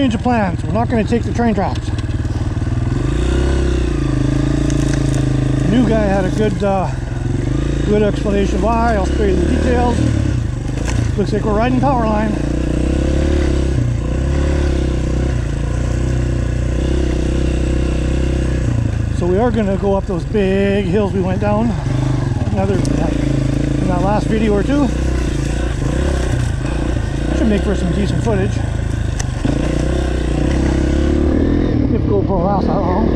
change of plans. We're not going to take the train tracks. The new guy had a good explanation why. I'll spare you the details. Looks like we're riding power line. So we are going to go up those big hills we went down in that last video or two. Should make for some decent footage. If GoPro lasts that long.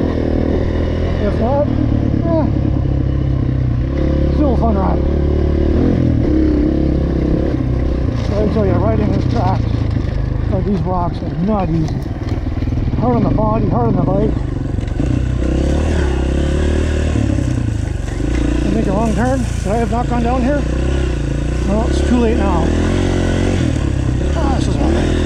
If not, still a fun ride. So I tell you, riding this track, like these rocks, are not easy. Hard on the body, hard on the bike. Make a wrong turn. Should I have not gone down here? Well, it's too late now. Ah, this is all right.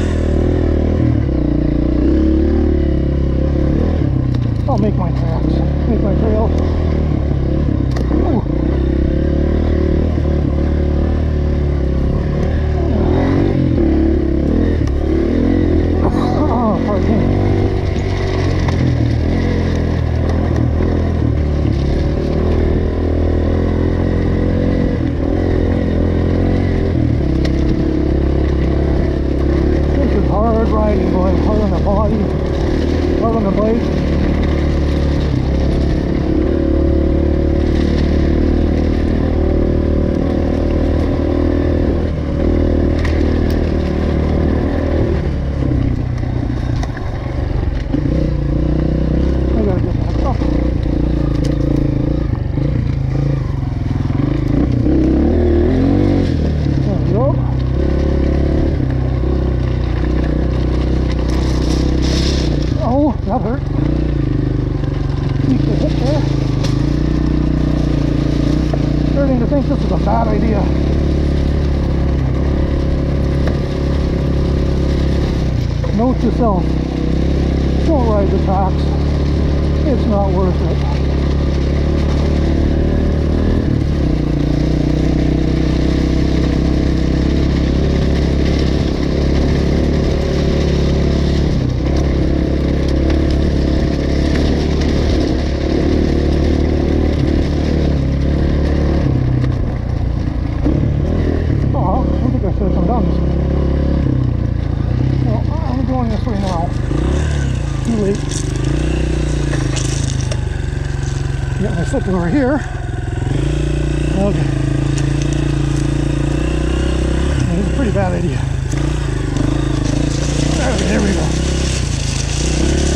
I'll make my tracks. Make my trail. Ooh. Oh, pardon me. Riding, going hard on the body, hard on the bike. I gotta get back up. There we go. Oh, that hurt. Keep the hip there. Starting to think this is a bad idea. Note to self, don't ride the tracks. It's not worth it. Get my foot over here. Okay. It's a pretty bad idea. Okay, there we go.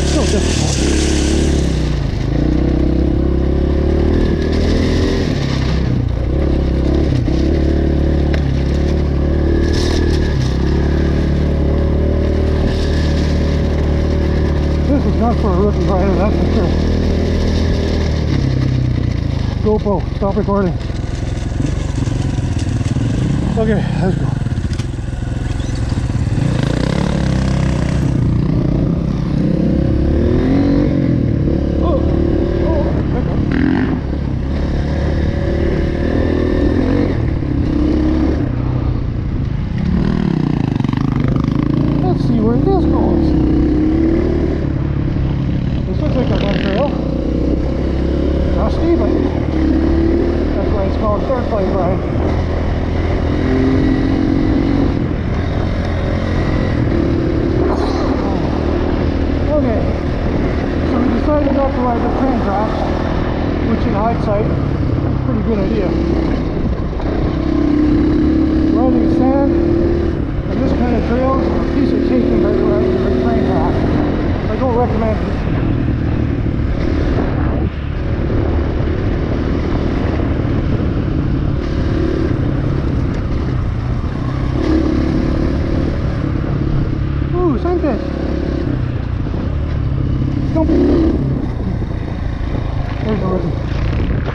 Still difficult. This is not for a rookie rider, that's for sure. GoPro, stop recording. Okay, let's go. Let's see where this goes. This looks like a fun trail. Dusty, but that's why it's called third plate ride. Okay, so we decided not to ride the train tracks, which in hindsight is a pretty good idea. Riding sand and this kind of trail is a piece of cake compared to riding the train track. I don't recommend it. Sunfish. Jump. There's the rhythm.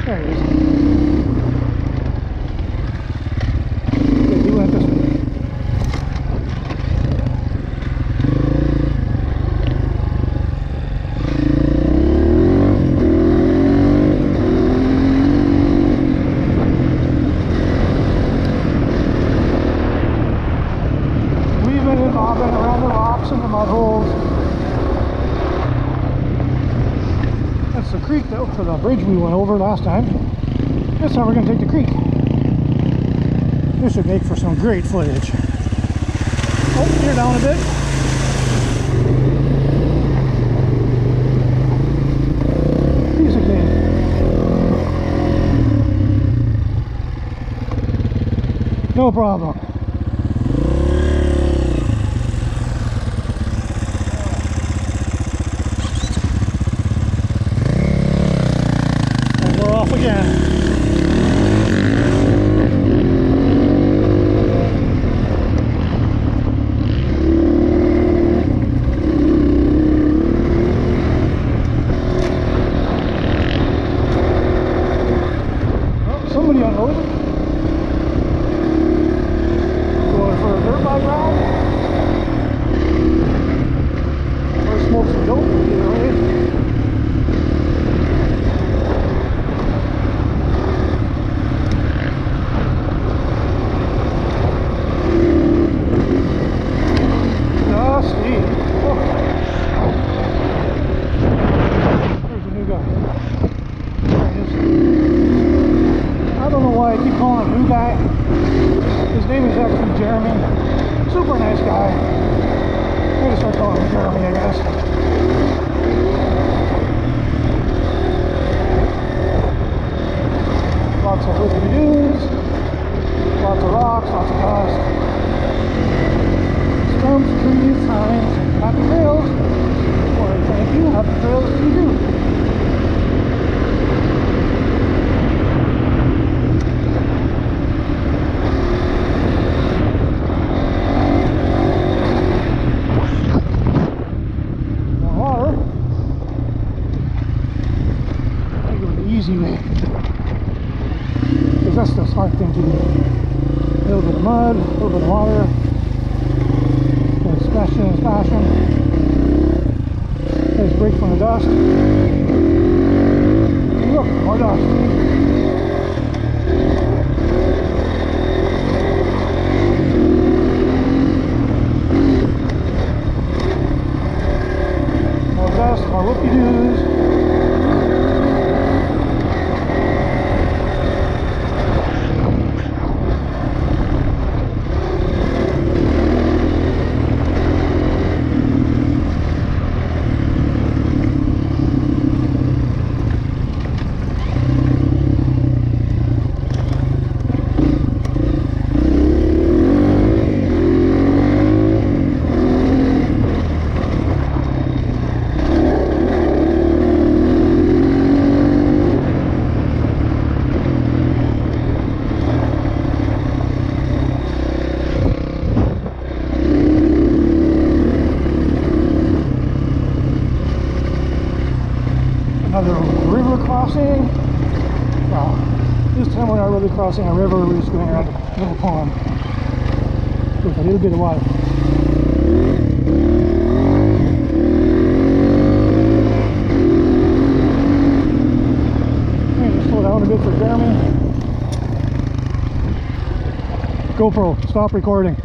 There he is. Okay, he went this way. Weaving and bobbing around the rocks and the mud holes. That's the creek though, for the bridge we went over last time. This time we're going to take the creek. This should make for some great footage. Oh, you're down a bit. Piece of cake. No problem. And we're off again. Somebody unloaded. Going for a dirt bike ride. Or smoke some dope, either way. Dusty. Oh. There's a new guy. There he is. I don't know why I keep calling him new guy. His name is actually Jeremy. Super nice guy. I'm gonna start calling him Jeremy, I guess. Lots of whippity-doos. Lots of rocks, lots of dust. Stumps, trees, signs. Happy trails. Or thank you, happy trails to you too. Easy way, because that's the smart thing to do. A little bit of mud, a little bit of water, and splashing and splashing. Let's break from the dust. Look, more dust. More dust, more whoopie-doos. Another river crossing. Well, this time we're not really crossing a river, we're just going around a little pond with a little bit of water. Okay, just slow down a bit for Jeremy. GoPro, stop recording.